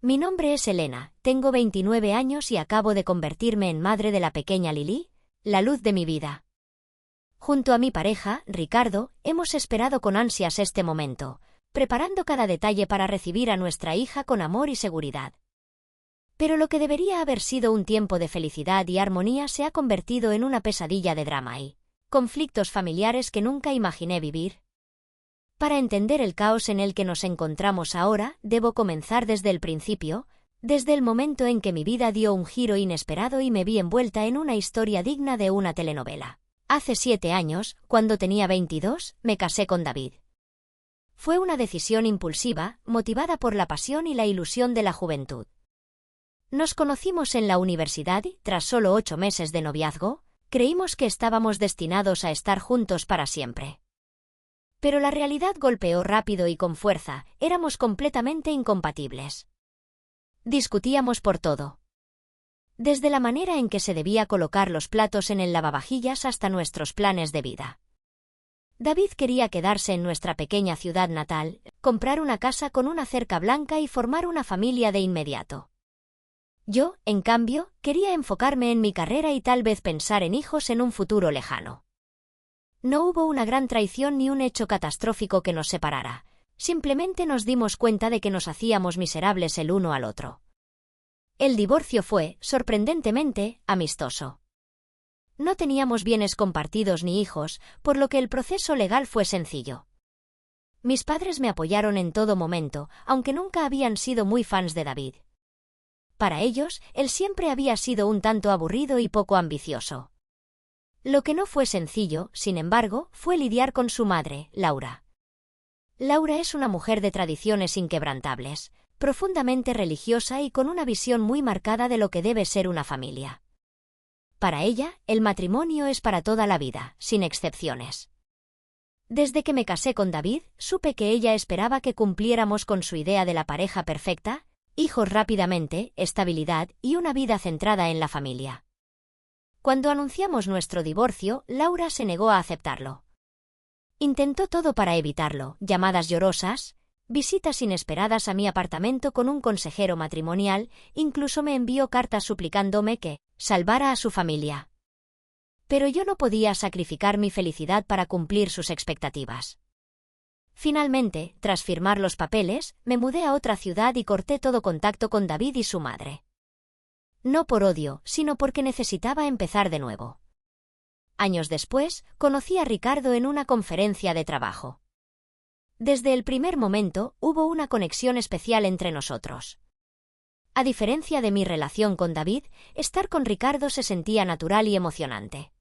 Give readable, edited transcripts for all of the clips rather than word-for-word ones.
Mi nombre es Elena, tengo 29 años y acabo de convertirme en madre de la pequeña Lily, la luz de mi vida. Junto a mi pareja, Ricardo, hemos esperado con ansias este momento, preparando cada detalle para recibir a nuestra hija con amor y seguridad. Pero lo que debería haber sido un tiempo de felicidad y armonía se ha convertido en una pesadilla de drama y conflictos familiares que nunca imaginé vivir. Para entender el caos en el que nos encontramos ahora, debo comenzar desde el principio, desde el momento en que mi vida dio un giro inesperado y me vi envuelta en una historia digna de una telenovela. Hace 7 años, cuando tenía 22, me casé con David. Fue una decisión impulsiva, motivada por la pasión y la ilusión de la juventud. Nos conocimos en la universidad y, tras solo 8 meses de noviazgo, creímos que estábamos destinados a estar juntos para siempre. Pero la realidad golpeó rápido y con fuerza, éramos completamente incompatibles. Discutíamos por todo. Desde la manera en que se debía colocar los platos en el lavavajillas hasta nuestros planes de vida. David quería quedarse en nuestra pequeña ciudad natal, comprar una casa con una cerca blanca y formar una familia de inmediato. Yo, en cambio, quería enfocarme en mi carrera y tal vez pensar en hijos en un futuro lejano. No hubo una gran traición ni un hecho catastrófico que nos separara, simplemente nos dimos cuenta de que nos hacíamos miserables el uno al otro. El divorcio fue, sorprendentemente, amistoso. No teníamos bienes compartidos ni hijos, por lo que el proceso legal fue sencillo. Mis padres me apoyaron en todo momento, aunque nunca habían sido muy fans de David. Para ellos, él siempre había sido un tanto aburrido y poco ambicioso. Lo que no fue sencillo, sin embargo, fue lidiar con su madre, Laura. Laura es una mujer de tradiciones inquebrantables, profundamente religiosa y con una visión muy marcada de lo que debe ser una familia. Para ella, el matrimonio es para toda la vida, sin excepciones. Desde que me casé con David, supe que ella esperaba que cumpliéramos con su idea de la pareja perfecta, hijos rápidamente, estabilidad y una vida centrada en la familia. Cuando anunciamos nuestro divorcio, Laura se negó a aceptarlo. Intentó todo para evitarlo, llamadas llorosas, visitas inesperadas a mi apartamento con un consejero matrimonial, incluso me envió cartas suplicándome que salvara a su familia. Pero yo no podía sacrificar mi felicidad para cumplir sus expectativas. Finalmente, tras firmar los papeles, me mudé a otra ciudad y corté todo contacto con David y su madre. No por odio, sino porque necesitaba empezar de nuevo. Años después, conocí a Ricardo en una conferencia de trabajo. Desde el primer momento, hubo una conexión especial entre nosotros. A diferencia de mi relación con David, estar con Ricardo se sentía natural y emocionante.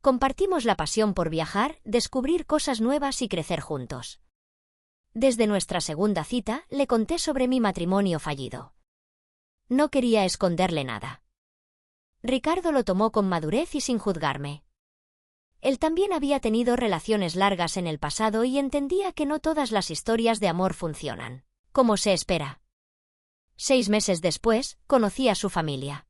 Compartimos la pasión por viajar, descubrir cosas nuevas y crecer juntos. Desde nuestra segunda cita, le conté sobre mi matrimonio fallido. No quería esconderle nada. Ricardo lo tomó con madurez y sin juzgarme. Él también había tenido relaciones largas en el pasado y entendía que no todas las historias de amor funcionan como se espera. 6 meses después, conocí a su familia.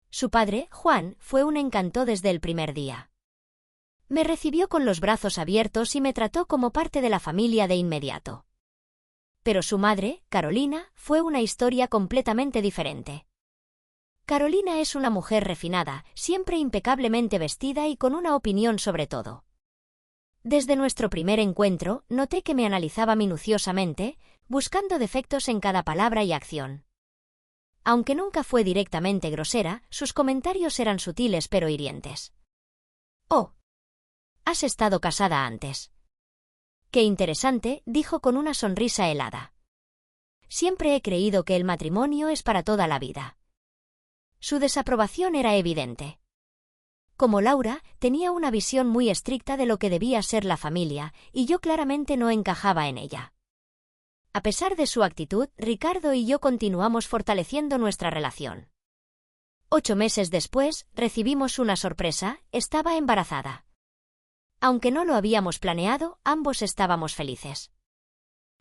Su padre, Juan, fue un encanto desde el primer día. Me recibió con los brazos abiertos y me trató como parte de la familia de inmediato. Pero su madre, Carolina, fue una historia completamente diferente. Carolina es una mujer refinada, siempre impecablemente vestida y con una opinión sobre todo. Desde nuestro primer encuentro, noté que me analizaba minuciosamente, buscando defectos en cada palabra y acción. Aunque nunca fue directamente grosera, sus comentarios eran sutiles pero hirientes. «Oh, has estado casada antes». «Qué interesante», dijo con una sonrisa helada. «Siempre he creído que el matrimonio es para toda la vida». Su desaprobación era evidente. Como Laura, tenía una visión muy estricta de lo que debía ser la familia, y yo claramente no encajaba en ella. A pesar de su actitud, Ricardo y yo continuamos fortaleciendo nuestra relación. 8 meses después, recibimos una sorpresa: estaba embarazada. Aunque no lo habíamos planeado, ambos estábamos felices.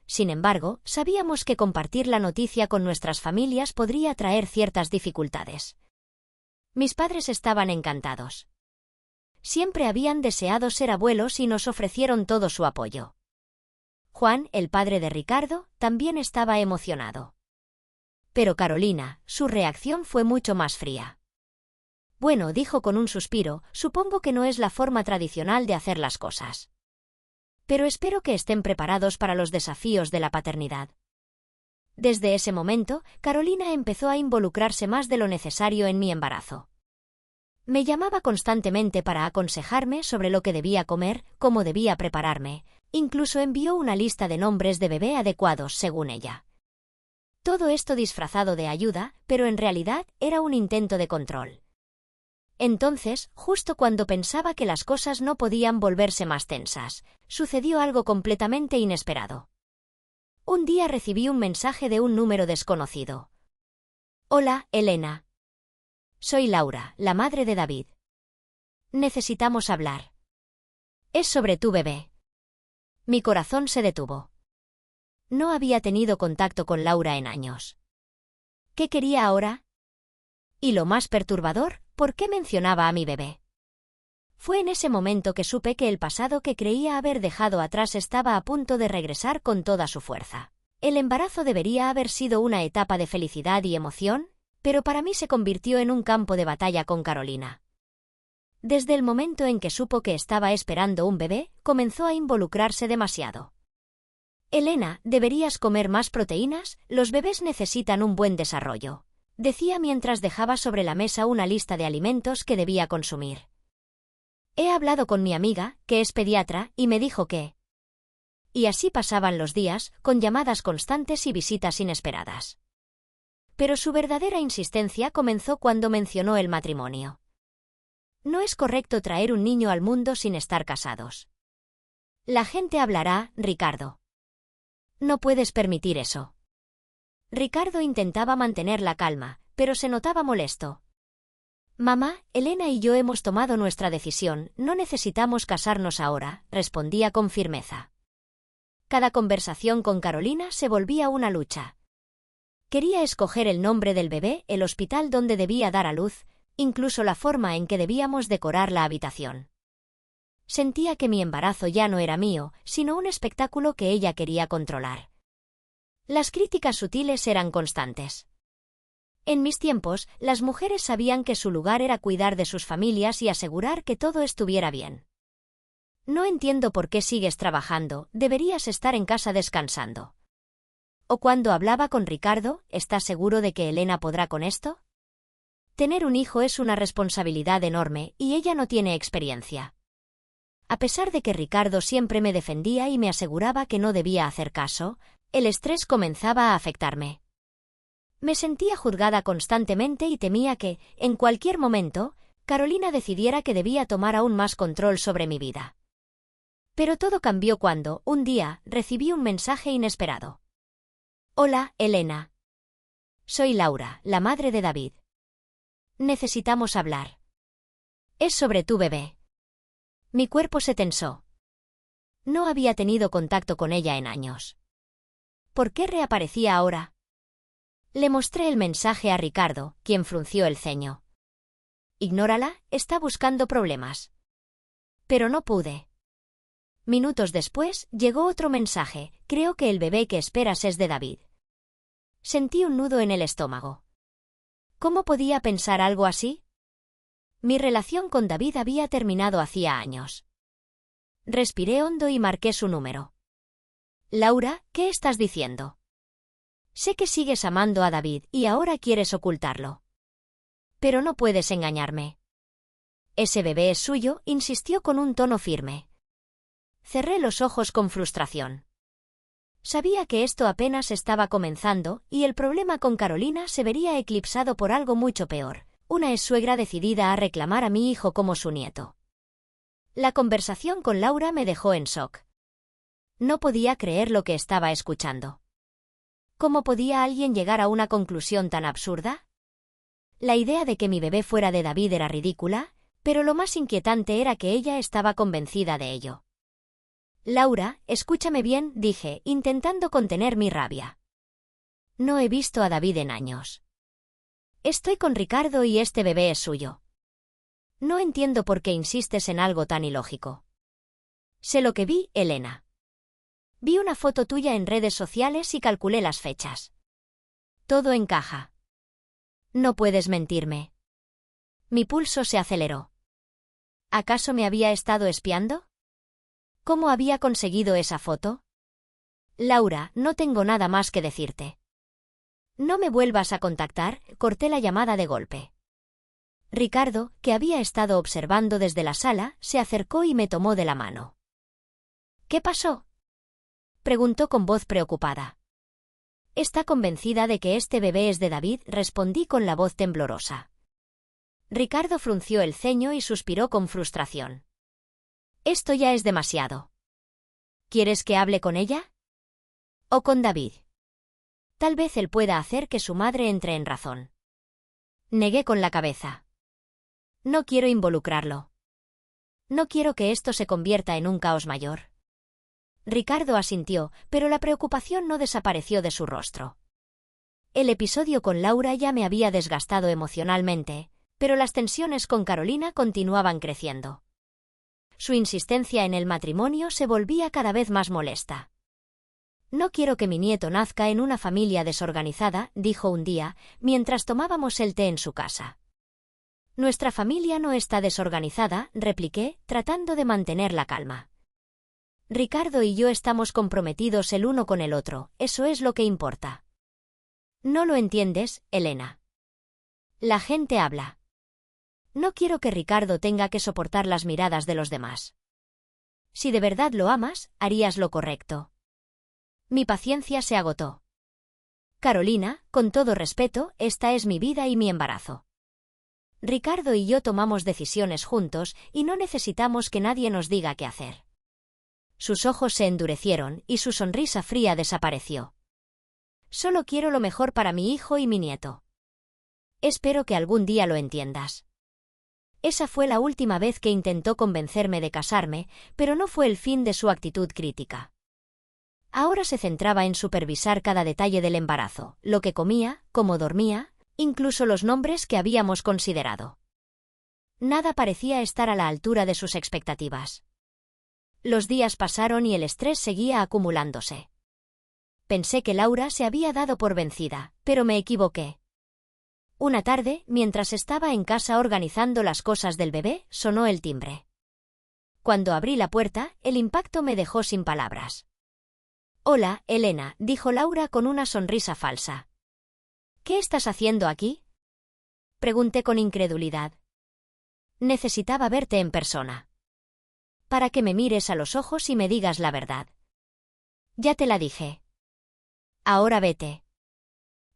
Sin embargo, sabíamos que compartir la noticia con nuestras familias podría traer ciertas dificultades. Mis padres estaban encantados. Siempre habían deseado ser abuelos y nos ofrecieron todo su apoyo. Juan, el padre de Ricardo, también estaba emocionado. Pero Carolina, su reacción fue mucho más fría. Bueno, dijo con un suspiro, supongo que no es la forma tradicional de hacer las cosas. Pero espero que estén preparados para los desafíos de la paternidad. Desde ese momento, Carolina empezó a involucrarse más de lo necesario en mi embarazo. Me llamaba constantemente para aconsejarme sobre lo que debía comer, cómo debía prepararme, incluso envió una lista de nombres de bebé adecuados según ella. Todo esto disfrazado de ayuda, pero en realidad era un intento de control. Entonces, justo cuando pensaba que las cosas no podían volverse más tensas, sucedió algo completamente inesperado. Un día recibí un mensaje de un número desconocido. Hola, Elena. Soy Laura, la madre de David. Necesitamos hablar. Es sobre tu bebé. Mi corazón se detuvo. No había tenido contacto con Laura en años. ¿Qué quería ahora? Y lo más perturbador, ¿por qué mencionaba a mi bebé? Fue en ese momento que supe que el pasado que creía haber dejado atrás estaba a punto de regresar con toda su fuerza. El embarazo debería haber sido una etapa de felicidad y emoción, pero para mí se convirtió en un campo de batalla con Carolina. Desde el momento en que supo que estaba esperando un bebé, comenzó a involucrarse demasiado. Elena, deberías comer más proteínas, los bebés necesitan un buen desarrollo, decía mientras dejaba sobre la mesa una lista de alimentos que debía consumir. He hablado con mi amiga, que es pediatra, y me dijo que... Y así pasaban los días, con llamadas constantes y visitas inesperadas. Pero su verdadera insistencia comenzó cuando mencionó el matrimonio. No es correcto traer un niño al mundo sin estar casados. La gente hablará, Ricardo. No puedes permitir eso. Ricardo intentaba mantener la calma, pero se notaba molesto. Mamá, Elena y yo hemos tomado nuestra decisión, no necesitamos casarnos ahora, respondía con firmeza. Cada conversación con Carolina se volvía una lucha. Quería escoger el nombre del bebé, el hospital donde debía dar a luz, incluso la forma en que debíamos decorar la habitación. Sentía que mi embarazo ya no era mío, sino un espectáculo que ella quería controlar. Las críticas sutiles eran constantes. En mis tiempos, las mujeres sabían que su lugar era cuidar de sus familias y asegurar que todo estuviera bien. No entiendo por qué sigues trabajando, deberías estar en casa descansando. O cuando hablaba con Ricardo, ¿estás seguro de que Elena podrá con esto? Tener un hijo es una responsabilidad enorme, y ella no tiene experiencia. A pesar de que Ricardo siempre me defendía y me aseguraba que no debía hacer caso, el estrés comenzaba a afectarme. Me sentía juzgada constantemente y temía que, en cualquier momento, Carolina decidiera que debía tomar aún más control sobre mi vida. Pero todo cambió cuando, un día, recibí un mensaje inesperado. Hola, Elena. Soy Laura, la madre de David. Necesitamos hablar. Es sobre tu bebé. Mi cuerpo se tensó. No había tenido contacto con ella en años. ¿Por qué reaparecía ahora? Le mostré el mensaje a Ricardo, quien frunció el ceño. Ignórala, está buscando problemas. Pero no pude. Minutos después, llegó otro mensaje, creo que el bebé que esperas es de David. Sentí un nudo en el estómago. ¿Cómo podía pensar algo así? Mi relación con David había terminado hacía años. Respiré hondo y marqué su número. Laura, ¿qué estás diciendo? Sé que sigues amando a David y ahora quieres ocultarlo. Pero no puedes engañarme. Ese bebé es suyo, insistió con un tono firme. Cerré los ojos con frustración. Sabía que esto apenas estaba comenzando y el problema con Carolina se vería eclipsado por algo mucho peor, una exsuegra decidida a reclamar a mi hijo como su nieto. La conversación con Laura me dejó en shock. No podía creer lo que estaba escuchando. ¿Cómo podía alguien llegar a una conclusión tan absurda? La idea de que mi bebé fuera de David era ridícula, pero lo más inquietante era que ella estaba convencida de ello. Laura, escúchame bien, dije, intentando contener mi rabia. No he visto a David en años. Estoy con Ricardo y este bebé es suyo. No entiendo por qué insistes en algo tan ilógico. Sé lo que vi, Elena. Vi una foto tuya en redes sociales y calculé las fechas. Todo encaja. No puedes mentirme. Mi pulso se aceleró. ¿Acaso me había estado espiando? ¿Cómo había conseguido esa foto? Laura, no tengo nada más que decirte. No me vuelvas a contactar, corté la llamada de golpe. Ricardo, que había estado observando desde la sala, se acercó y me tomó de la mano. ¿Qué pasó?, preguntó con voz preocupada. ¿Está convencida de que este bebé es de David?, respondí con la voz temblorosa. Ricardo frunció el ceño y suspiró con frustración. Esto ya es demasiado. ¿Quieres que hable con ella? ¿O con David? Tal vez él pueda hacer que su madre entre en razón. Negué con la cabeza. No quiero involucrarlo. No quiero que esto se convierta en un caos mayor. Ricardo asintió, pero la preocupación no desapareció de su rostro. El episodio con Laura ya me había desgastado emocionalmente, pero las tensiones con Carolina continuaban creciendo. Su insistencia en el matrimonio se volvía cada vez más molesta. No quiero que mi nieto nazca en una familia desorganizada, dijo un día, mientras tomábamos el té en su casa. Nuestra familia no está desorganizada, repliqué, tratando de mantener la calma. Ricardo y yo estamos comprometidos el uno con el otro, eso es lo que importa. No lo entiendes, Elena. La gente habla. No quiero que Ricardo tenga que soportar las miradas de los demás. Si de verdad lo amas, harías lo correcto. Mi paciencia se agotó. Carolina, con todo respeto, esta es mi vida y mi embarazo. Ricardo y yo tomamos decisiones juntos y no necesitamos que nadie nos diga qué hacer. Sus ojos se endurecieron y su sonrisa fría desapareció. Solo quiero lo mejor para mi hijo y mi nieto. Espero que algún día lo entiendas. Esa fue la última vez que intentó convencerme de casarme, pero no fue el fin de su actitud crítica. Ahora se centraba en supervisar cada detalle del embarazo, lo que comía, cómo dormía, incluso los nombres que habíamos considerado. Nada parecía estar a la altura de sus expectativas. Los días pasaron y el estrés seguía acumulándose. Pensé que Laura se había dado por vencida, pero me equivoqué. Una tarde, mientras estaba en casa organizando las cosas del bebé, sonó el timbre. Cuando abrí la puerta, el impacto me dejó sin palabras. «Hola, Elena», dijo Laura con una sonrisa falsa. «¿Qué estás haciendo aquí?», pregunté con incredulidad. «Necesitaba verte en persona. Para que me mires a los ojos y me digas la verdad». «Ya te la dije. Ahora vete».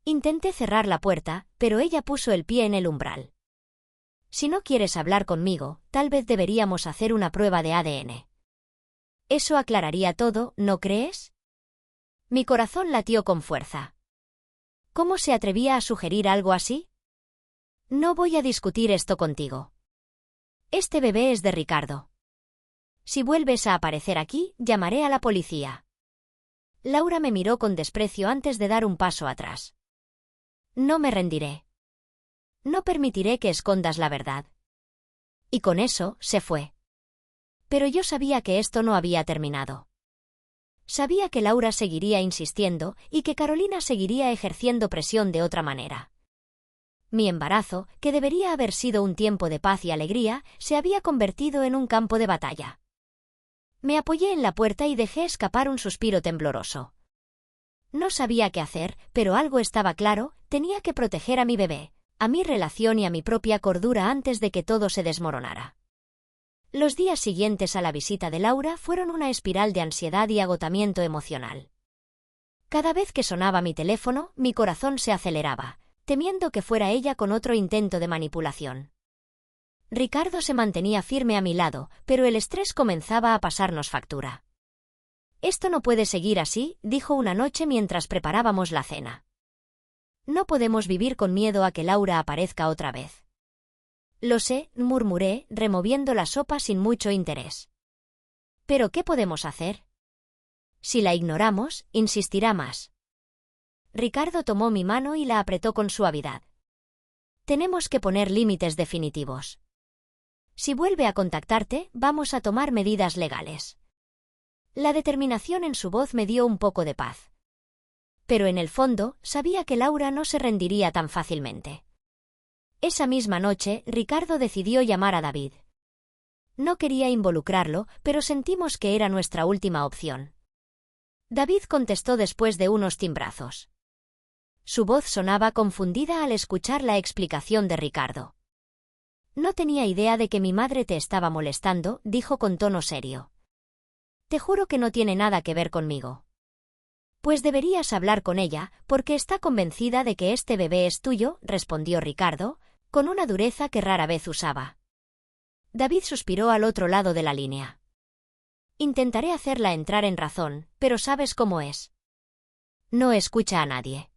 Intenté cerrar la puerta, pero ella puso el pie en el umbral. «Si no quieres hablar conmigo, tal vez deberíamos hacer una prueba de ADN. Eso aclararía todo, ¿no crees?». Mi corazón latió con fuerza. ¿Cómo se atrevía a sugerir algo así? «No voy a discutir esto contigo. Este bebé es de Ricardo. Si vuelves a aparecer aquí, llamaré a la policía». Laura me miró con desprecio antes de dar un paso atrás. «No me rendiré. No permitiré que escondas la verdad». Y con eso, se fue. Pero yo sabía que esto no había terminado. Sabía que Laura seguiría insistiendo y que Carolina seguiría ejerciendo presión de otra manera. Mi embarazo, que debería haber sido un tiempo de paz y alegría, se había convertido en un campo de batalla. Me apoyé en la puerta y dejé escapar un suspiro tembloroso. No sabía qué hacer, pero algo estaba claro, tenía que proteger a mi bebé, a mi relación y a mi propia cordura antes de que todo se desmoronara. Los días siguientes a la visita de Laura fueron una espiral de ansiedad y agotamiento emocional. Cada vez que sonaba mi teléfono, mi corazón se aceleraba, temiendo que fuera ella con otro intento de manipulación. Ricardo se mantenía firme a mi lado, pero el estrés comenzaba a pasarnos factura. «Esto no puede seguir así», dijo una noche mientras preparábamos la cena. «No podemos vivir con miedo a que Laura aparezca otra vez». «Lo sé», murmuré, removiendo la sopa sin mucho interés. «¿Pero qué podemos hacer? Si la ignoramos, insistirá más». Ricardo tomó mi mano y la apretó con suavidad. «Tenemos que poner límites definitivos. Si vuelve a contactarte, vamos a tomar medidas legales». La determinación en su voz me dio un poco de paz. Pero en el fondo, sabía que Laura no se rendiría tan fácilmente. Esa misma noche, Ricardo decidió llamar a David. No quería involucrarlo, pero sentimos que era nuestra última opción. David contestó después de unos timbrazos. Su voz sonaba confundida al escuchar la explicación de Ricardo. No tenía idea de que mi madre te estaba molestando, dijo con tono serio. Te juro que no tiene nada que ver conmigo. Pues deberías hablar con ella, porque está convencida de que este bebé es tuyo, respondió Ricardo, con una dureza que rara vez usaba. David suspiró al otro lado de la línea. Intentaré hacerla entrar en razón, pero sabes cómo es. No escucha a nadie.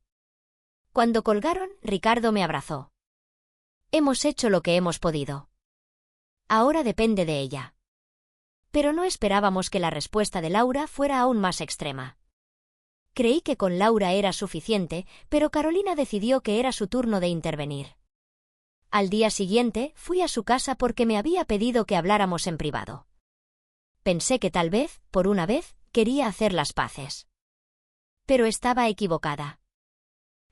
Cuando colgaron, Ricardo me abrazó. Hemos hecho lo que hemos podido. Ahora depende de ella. Pero no esperábamos que la respuesta de Laura fuera aún más extrema. Creí que con Laura era suficiente, pero Carolina decidió que era su turno de intervenir. Al día siguiente, fui a su casa porque me había pedido que habláramos en privado. Pensé que tal vez, por una vez, quería hacer las paces. Pero estaba equivocada.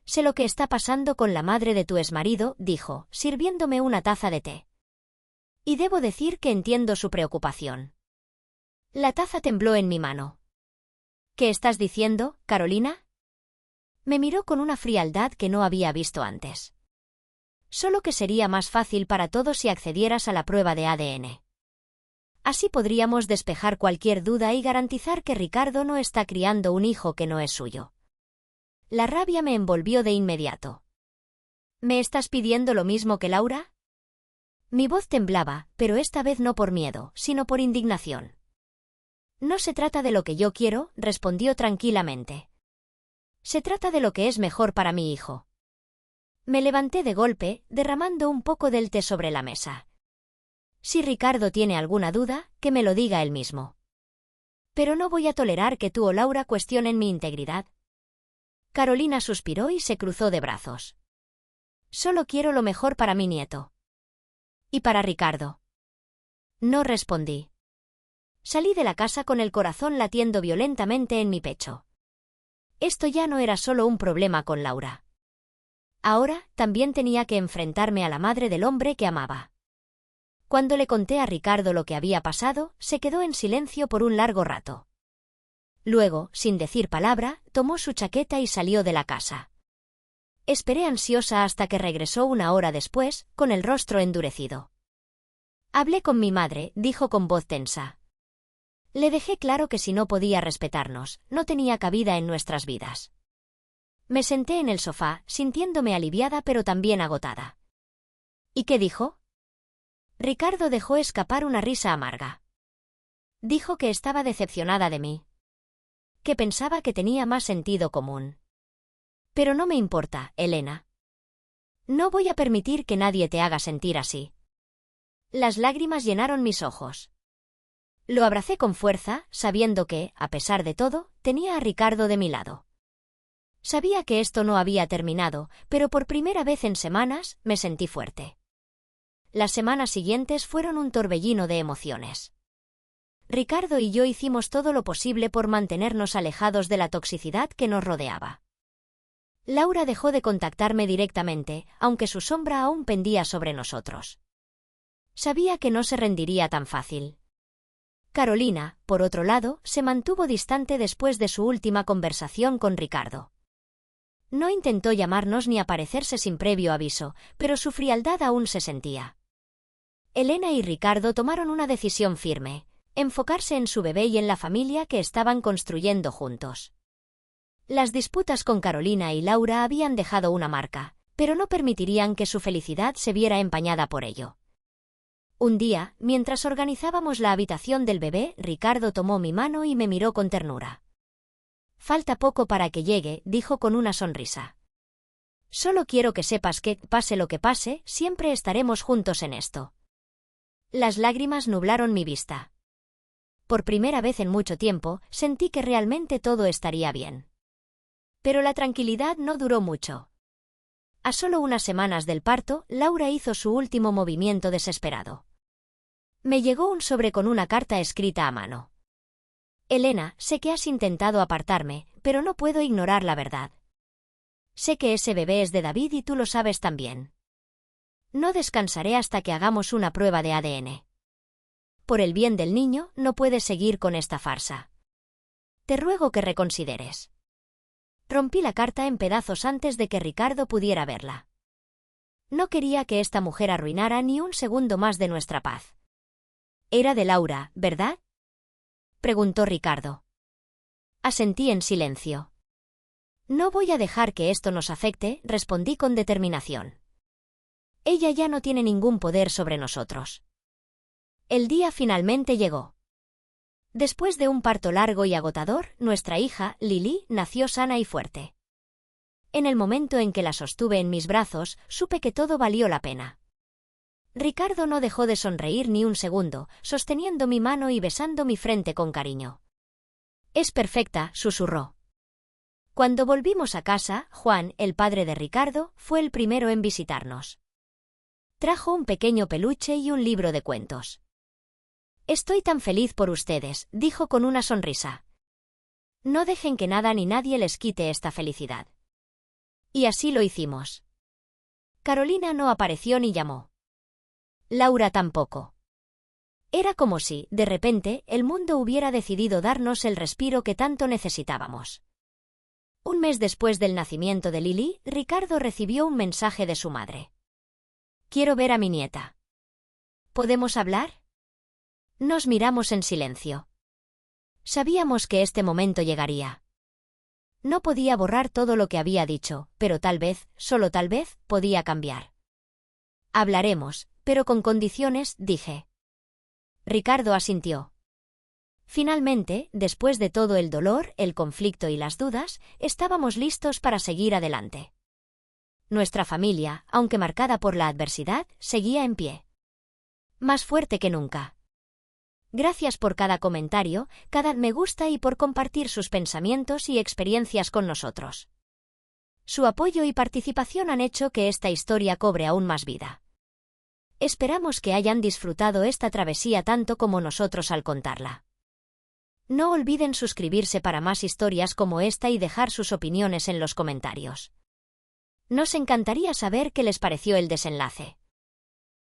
Sé lo que está pasando con la madre de tu exmarido, dijo, sirviéndome una taza de té. Y debo decir que entiendo su preocupación. La taza tembló en mi mano. ¿Qué estás diciendo, Carolina? Me miró con una frialdad que no había visto antes. Solo que sería más fácil para todos si accedieras a la prueba de ADN. Así podríamos despejar cualquier duda y garantizar que Ricardo no está criando un hijo que no es suyo. La rabia me envolvió de inmediato. ¿Me estás pidiendo lo mismo que Laura? Mi voz temblaba, pero esta vez no por miedo, sino por indignación. No se trata de lo que yo quiero, respondió tranquilamente. Se trata de lo que es mejor para mi hijo. Me levanté de golpe, derramando un poco del té sobre la mesa. Si Ricardo tiene alguna duda, que me lo diga él mismo. Pero no voy a tolerar que tú o Laura cuestionen mi integridad. Carolina suspiró y se cruzó de brazos. Solo quiero lo mejor para mi nieto. ¿Y para Ricardo? No respondí. Salí de la casa con el corazón latiendo violentamente en mi pecho. Esto ya no era solo un problema con Laura. Ahora, también tenía que enfrentarme a la madre del hombre que amaba. Cuando le conté a Ricardo lo que había pasado, se quedó en silencio por un largo rato. Luego, sin decir palabra, tomó su chaqueta y salió de la casa. Esperé ansiosa hasta que regresó una hora después, con el rostro endurecido. Hablé con mi madre, dijo con voz tensa. Le dejé claro que si no podía respetarnos, no tenía cabida en nuestras vidas. Me senté en el sofá, sintiéndome aliviada pero también agotada. ¿Y qué dijo? Ricardo dejó escapar una risa amarga. Dijo que estaba decepcionada de mí. Que pensaba que tenía más sentido común. Pero no me importa, Elena. No voy a permitir que nadie te haga sentir así. Las lágrimas llenaron mis ojos. Lo abracé con fuerza, sabiendo que, a pesar de todo, tenía a Ricardo de mi lado. Sabía que esto no había terminado, pero por primera vez en semanas, me sentí fuerte. Las semanas siguientes fueron un torbellino de emociones. Ricardo y yo hicimos todo lo posible por mantenernos alejados de la toxicidad que nos rodeaba. Laura dejó de contactarme directamente, aunque su sombra aún pendía sobre nosotros. Sabía que no se rendiría tan fácil. Carolina, por otro lado, se mantuvo distante después de su última conversación con Ricardo. No intentó llamarnos ni aparecerse sin previo aviso, pero su frialdad aún se sentía. Elena y Ricardo tomaron una decisión firme: enfocarse en su bebé y en la familia que estaban construyendo juntos. Las disputas con Carolina y Laura habían dejado una marca, pero no permitirían que su felicidad se viera empañada por ello. Un día, mientras organizábamos la habitación del bebé, Ricardo tomó mi mano y me miró con ternura. Falta poco para que llegue, dijo con una sonrisa. Solo quiero que sepas que, pase lo que pase, siempre estaremos juntos en esto. Las lágrimas nublaron mi vista. Por primera vez en mucho tiempo, sentí que realmente todo estaría bien. Pero la tranquilidad no duró mucho. A solo unas semanas del parto, Laura hizo su último movimiento desesperado. Me llegó un sobre con una carta escrita a mano. Elena, sé que has intentado apartarme, pero no puedo ignorar la verdad. Sé que ese bebé es de David y tú lo sabes también. No descansaré hasta que hagamos una prueba de ADN. Por el bien del niño, no puedes seguir con esta farsa. Te ruego que reconsideres. Rompí la carta en pedazos antes de que Ricardo pudiera verla. No quería que esta mujer arruinara ni un segundo más de nuestra paz. Era de Laura, ¿verdad?, preguntó Ricardo. Asentí en silencio. No voy a dejar que esto nos afecte, respondí con determinación. Ella ya no tiene ningún poder sobre nosotros. El día finalmente llegó. Después de un parto largo y agotador, nuestra hija, Lily, nació sana y fuerte. En el momento en que la sostuve en mis brazos, supe que todo valió la pena. Ricardo no dejó de sonreír ni un segundo, sosteniendo mi mano y besando mi frente con cariño. «Es perfecta», susurró. Cuando volvimos a casa, Juan, el padre de Ricardo, fue el primero en visitarnos. Trajo un pequeño peluche y un libro de cuentos. «Estoy tan feliz por ustedes», dijo con una sonrisa. «No dejen que nada ni nadie les quite esta felicidad». Y así lo hicimos. Carolina no apareció ni llamó. Laura tampoco. Era como si, de repente, el mundo hubiera decidido darnos el respiro que tanto necesitábamos. Un mes después del nacimiento de Lily, Ricardo recibió un mensaje de su madre. «Quiero ver a mi nieta». «¿Podemos hablar?». Nos miramos en silencio. Sabíamos que este momento llegaría. No podía borrar todo lo que había dicho, pero tal vez, solo tal vez, podía cambiar. «Hablaremos, pero con condiciones», dije. Ricardo asintió. Finalmente, después de todo el dolor, el conflicto y las dudas, estábamos listos para seguir adelante. Nuestra familia, aunque marcada por la adversidad, seguía en pie. Más fuerte que nunca. Gracias por cada comentario, cada me gusta y por compartir sus pensamientos y experiencias con nosotros. Su apoyo y participación han hecho que esta historia cobre aún más vida. Esperamos que hayan disfrutado esta travesía tanto como nosotros al contarla. No olviden suscribirse para más historias como esta y dejar sus opiniones en los comentarios. Nos encantaría saber qué les pareció el desenlace.